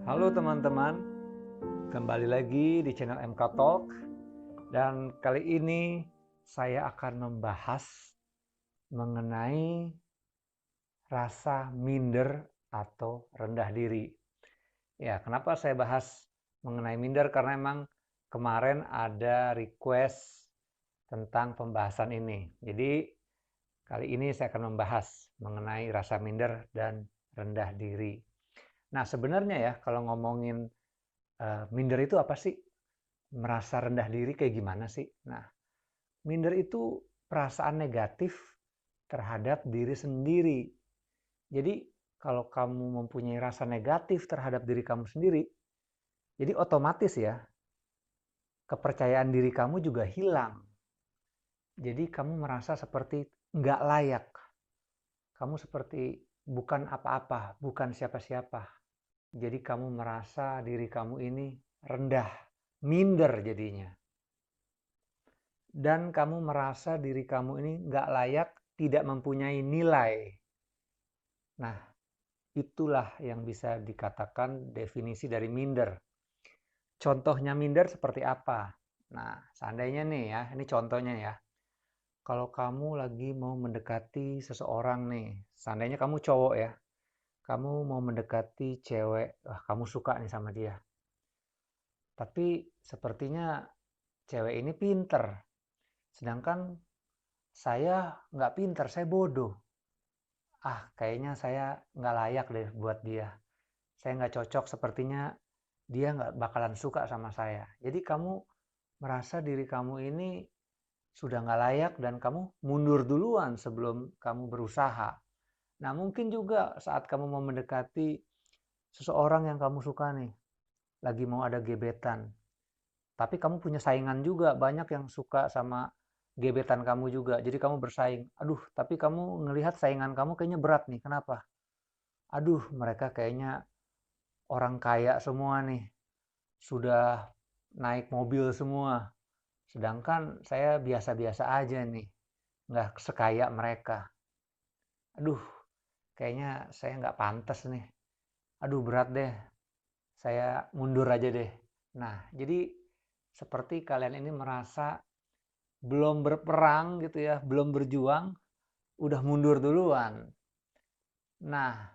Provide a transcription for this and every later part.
Halo teman-teman, kembali lagi di channel MK Talk, dan kali ini saya akan membahas mengenai rasa minder atau rendah diri. Ya, kenapa saya bahas mengenai minder? Karena memang kemarin ada request tentang pembahasan ini. Jadi kali ini saya akan membahas mengenai rasa minder dan rendah diri. Nah, sebenarnya ya kalau ngomongin minder itu apa sih? Merasa rendah diri kayak gimana sih? Nah, minder itu perasaan negatif terhadap diri sendiri. Jadi, kalau kamu mempunyai rasa negatif terhadap diri kamu sendiri, jadi otomatis ya, kepercayaan diri kamu juga hilang. Jadi, kamu merasa seperti nggak layak. Kamu seperti bukan apa-apa, bukan siapa-siapa. Jadi, kamu merasa diri kamu ini rendah, minder jadinya. Dan kamu merasa diri kamu ini nggak layak, tidak mempunyai nilai. Nah, itulah yang bisa dikatakan definisi dari minder. Contohnya minder seperti apa? Nah, seandainya nih ya, ini contohnya ya. Kalau kamu lagi mau mendekati seseorang nih, seandainya kamu cowok ya, kamu mau mendekati cewek, wah kamu suka nih sama dia. Tapi sepertinya cewek ini pinter, sedangkan saya nggak pinter, saya bodoh. Kayaknya saya nggak layak deh buat dia. Saya nggak cocok, sepertinya dia nggak bakalan suka sama saya. Jadi kamu merasa diri kamu ini sudah nggak layak dan kamu mundur duluan sebelum kamu berusaha. Nah, mungkin juga saat kamu mau mendekati seseorang yang kamu suka nih, lagi mau ada gebetan. Tapi kamu punya saingan juga, banyak yang suka sama gebetan kamu juga. Jadi kamu bersaing. Aduh, tapi kamu ngelihat saingan kamu kayaknya berat nih. Kenapa? Aduh, mereka kayaknya orang kaya semua nih. Sudah naik mobil semua. Sedangkan saya biasa-biasa aja nih. Nggak sekaya mereka. Aduh, kayaknya saya nggak pantas nih. Aduh, berat deh. Saya mundur aja deh. Nah, jadi seperti kalian ini merasa belum berperang gitu ya, belum berjuang, udah mundur duluan. Nah,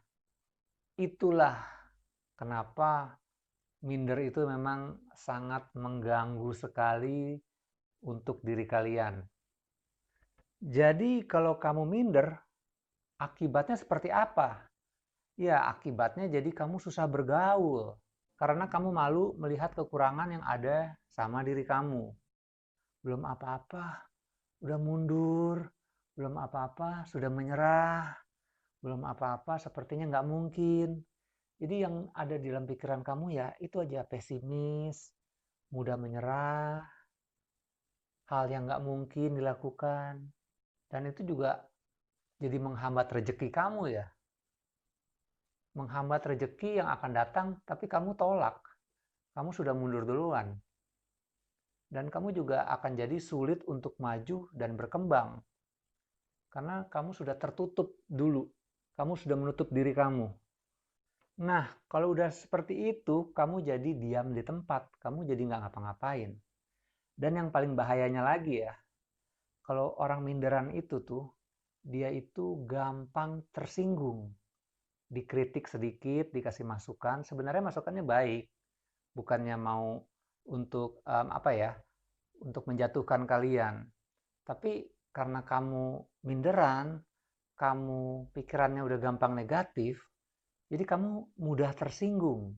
itulah kenapa minder itu memang sangat mengganggu sekali untuk diri kalian. Jadi kalau kamu minder, akibatnya seperti apa? Ya, akibatnya jadi kamu susah bergaul. Karena kamu malu melihat kekurangan yang ada sama diri kamu. Belum apa-apa, udah mundur. Belum apa-apa, sudah menyerah. Belum apa-apa, sepertinya nggak mungkin. Jadi yang ada di dalam pikiran kamu ya itu aja, pesimis, mudah menyerah, hal yang nggak mungkin dilakukan. Dan itu juga jadi menghambat rezeki kamu ya. Menghambat rezeki yang akan datang tapi kamu tolak. Kamu sudah mundur duluan. Dan kamu juga akan jadi sulit untuk maju dan berkembang. Karena kamu sudah tertutup dulu. Kamu sudah menutup diri kamu. Nah, kalau udah seperti itu, kamu jadi diam di tempat. Kamu jadi nggak ngapa-ngapain. Dan yang paling bahayanya lagi ya, kalau orang minderan itu tuh, dia itu gampang tersinggung. Dikritik sedikit, dikasih masukan. Sebenarnya masukannya baik. Bukannya mau untuk apa ya, untuk menjatuhkan kalian. Tapi karena kamu minderan, kamu pikirannya udah gampang negatif, jadi kamu mudah tersinggung.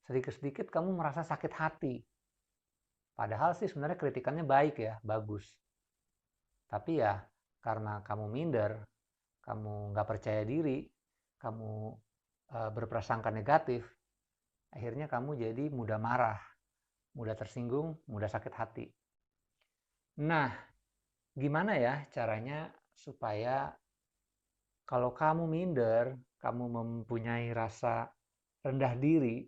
Sedikit-sedikit kamu merasa sakit hati. Padahal sih sebenarnya kritikannya baik ya, bagus. Tapi ya karena kamu minder, kamu nggak percaya diri, kamu berprasangka negatif, akhirnya kamu jadi mudah marah, mudah tersinggung, mudah sakit hati. Nah, gimana ya caranya supaya kalau kamu minder, kamu mempunyai rasa rendah diri,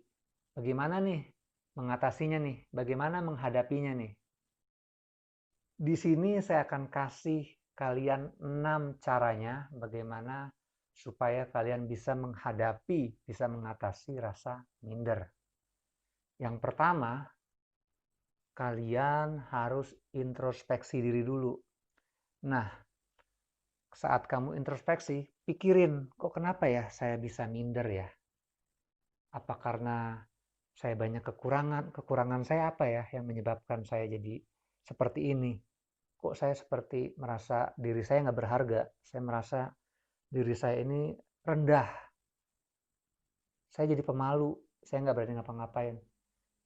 bagaimana nih mengatasinya nih? Bagaimana menghadapinya nih? Di sini saya akan kasih kalian 6 caranya bagaimana supaya kalian bisa menghadapi, bisa mengatasi rasa minder. Yang pertama, kalian harus introspeksi diri dulu. Nah, saat kamu introspeksi, pikirin, kok kenapa ya saya bisa minder ya? Apa karena saya banyak kekurangan? Kekurangan saya apa ya yang menyebabkan saya jadi seperti ini? Kok saya seperti merasa diri saya nggak berharga? Saya merasa diri saya ini rendah. Saya jadi pemalu. Saya nggak berani ngapa-ngapain.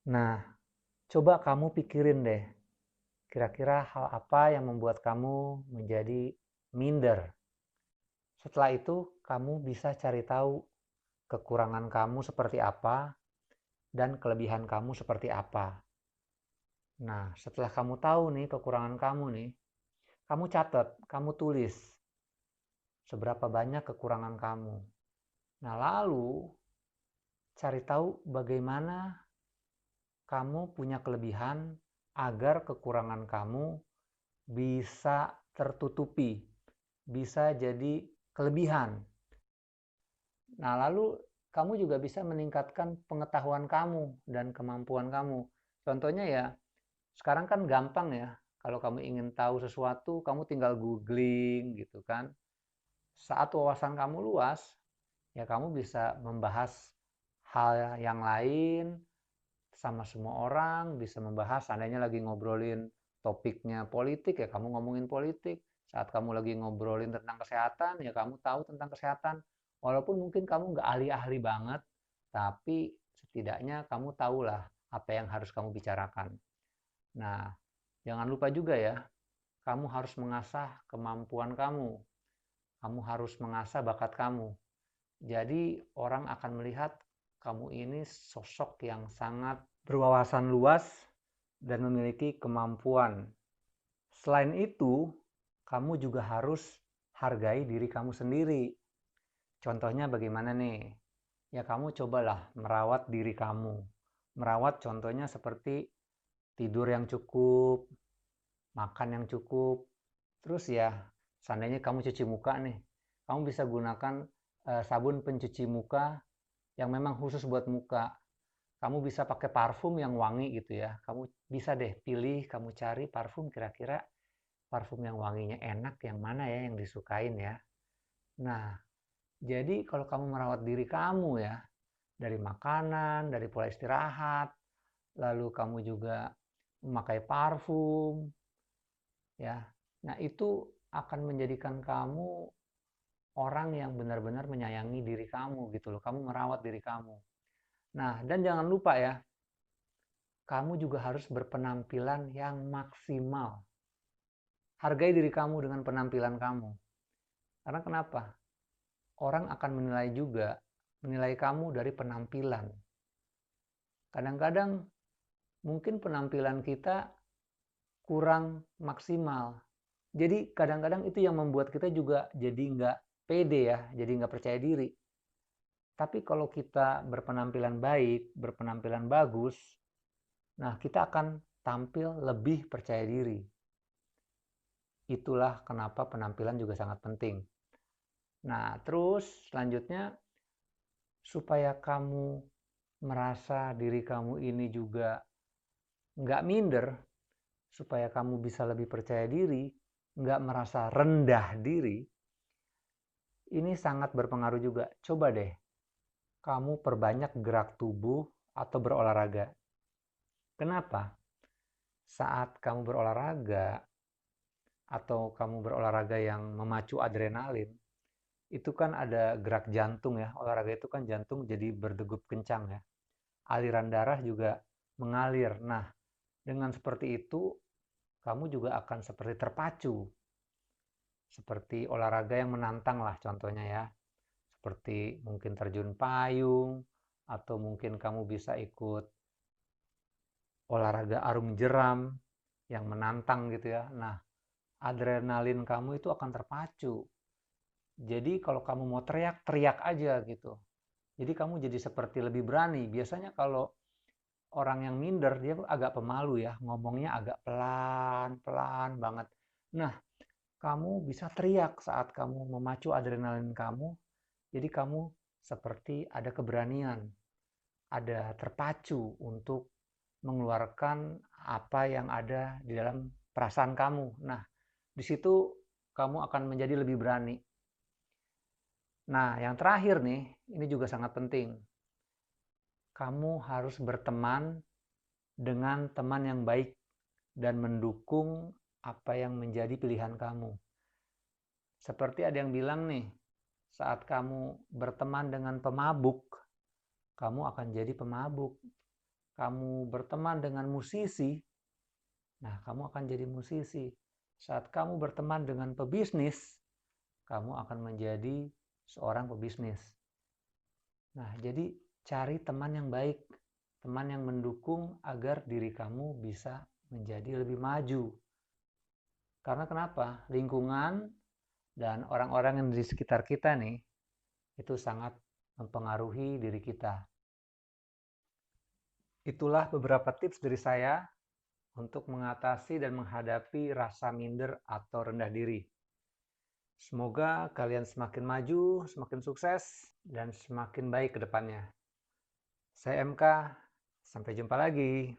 Nah, coba kamu pikirin deh. Kira-kira hal apa yang membuat kamu menjadi minder? Setelah itu, kamu bisa cari tahu kekurangan kamu seperti apa dan kelebihan kamu seperti apa. Nah, setelah kamu tahu nih kekurangan kamu nih, kamu catat, kamu tulis seberapa banyak kekurangan kamu. Nah, lalu cari tahu bagaimana kamu punya kelebihan agar kekurangan kamu bisa tertutupi, bisa jadi kelebihan. Nah, lalu kamu juga bisa meningkatkan pengetahuan kamu dan kemampuan kamu. Contohnya ya, sekarang kan gampang ya, kalau kamu ingin tahu sesuatu, kamu tinggal googling gitu kan. Saat wawasan kamu luas, ya kamu bisa membahas hal yang lain sama semua orang, bisa membahas, seandainya lagi ngobrolin topiknya politik, ya kamu ngomongin politik. Saat kamu lagi ngobrolin tentang kesehatan, ya kamu tahu tentang kesehatan. Walaupun mungkin kamu nggak ahli-ahli banget, tapi setidaknya kamu tahulah apa yang harus kamu bicarakan. Nah, jangan lupa juga ya, kamu harus mengasah kemampuan kamu. Kamu harus mengasah bakat kamu. Jadi orang akan melihat kamu ini sosok yang sangat berwawasan luas dan memiliki kemampuan. Selain itu, kamu juga harus hargai diri kamu sendiri. Contohnya bagaimana nih? Ya kamu cobalah merawat diri kamu. Merawat contohnya seperti tidur yang cukup, makan yang cukup. Terus ya, seandainya kamu cuci muka nih, kamu bisa gunakan sabun pencuci muka yang memang khusus buat muka. Kamu bisa pakai parfum yang wangi gitu ya. Kamu bisa deh pilih, kamu cari parfum kira-kira parfum yang wanginya enak yang mana ya yang disukain ya. Nah, jadi kalau kamu merawat diri kamu ya, dari makanan, dari pola istirahat, lalu kamu juga memakai parfum ya. Nah, itu akan menjadikan kamu orang yang benar-benar menyayangi diri kamu gitu loh. Kamu merawat diri kamu. Nah, dan jangan lupa ya, kamu juga harus berpenampilan yang maksimal. Hargai diri kamu dengan penampilan kamu. Karena kenapa? Orang akan menilai juga, menilai kamu dari penampilan. Kadang-kadang mungkin penampilan kita kurang maksimal. Jadi kadang-kadang itu yang membuat kita juga jadi nggak pede ya, jadi nggak percaya diri. Tapi kalau kita berpenampilan baik, berpenampilan bagus, nah kita akan tampil lebih percaya diri. Itulah kenapa penampilan juga sangat penting. Nah, terus selanjutnya supaya kamu merasa diri kamu ini juga nggak minder, supaya kamu bisa lebih percaya diri, nggak merasa rendah diri, ini sangat berpengaruh juga. Coba deh, kamu perbanyak gerak tubuh atau berolahraga. Kenapa? Saat kamu berolahraga atau kamu berolahraga yang memacu adrenalin, itu kan ada gerak jantung ya. Olahraga itu kan jantung jadi berdegup kencang ya. Aliran darah juga mengalir. Nah, dengan seperti itu, kamu juga akan seperti terpacu. Seperti olahraga yang menantang lah contohnya ya. Seperti mungkin terjun payung, atau mungkin kamu bisa ikut olahraga arung jeram yang menantang gitu ya. Nah, adrenalin kamu itu akan terpacu. Jadi kalau kamu mau teriak, teriak aja gitu. Jadi kamu jadi seperti lebih berani. Biasanya kalau orang yang minder, dia agak pemalu ya, ngomongnya agak pelan-pelan banget. Nah, kamu bisa teriak saat kamu memacu adrenalin kamu, Jadi kamu seperti ada keberanian, ada terpacu untuk mengeluarkan apa yang ada di dalam perasaan kamu. Nah, di situ kamu akan menjadi lebih berani. Nah, yang terakhir nih, ini juga sangat penting. Kamu harus berteman dengan teman yang baik dan mendukung apa yang menjadi pilihan kamu. Seperti ada yang bilang nih, saat kamu berteman dengan pemabuk, kamu akan jadi pemabuk. Kamu berteman dengan musisi, nah kamu akan jadi musisi. Saat kamu berteman dengan pebisnis, kamu akan menjadi seorang pebisnis. Nah, jadi cari teman yang baik, teman yang mendukung agar diri kamu bisa menjadi lebih maju. Karena kenapa? Lingkungan dan orang-orang yang di sekitar kita nih, itu sangat mempengaruhi diri kita. Itulah beberapa tips dari saya untuk mengatasi dan menghadapi rasa minder atau rendah diri. Semoga kalian semakin maju, semakin sukses, dan semakin baik ke depannya. Saya MK, sampai jumpa lagi.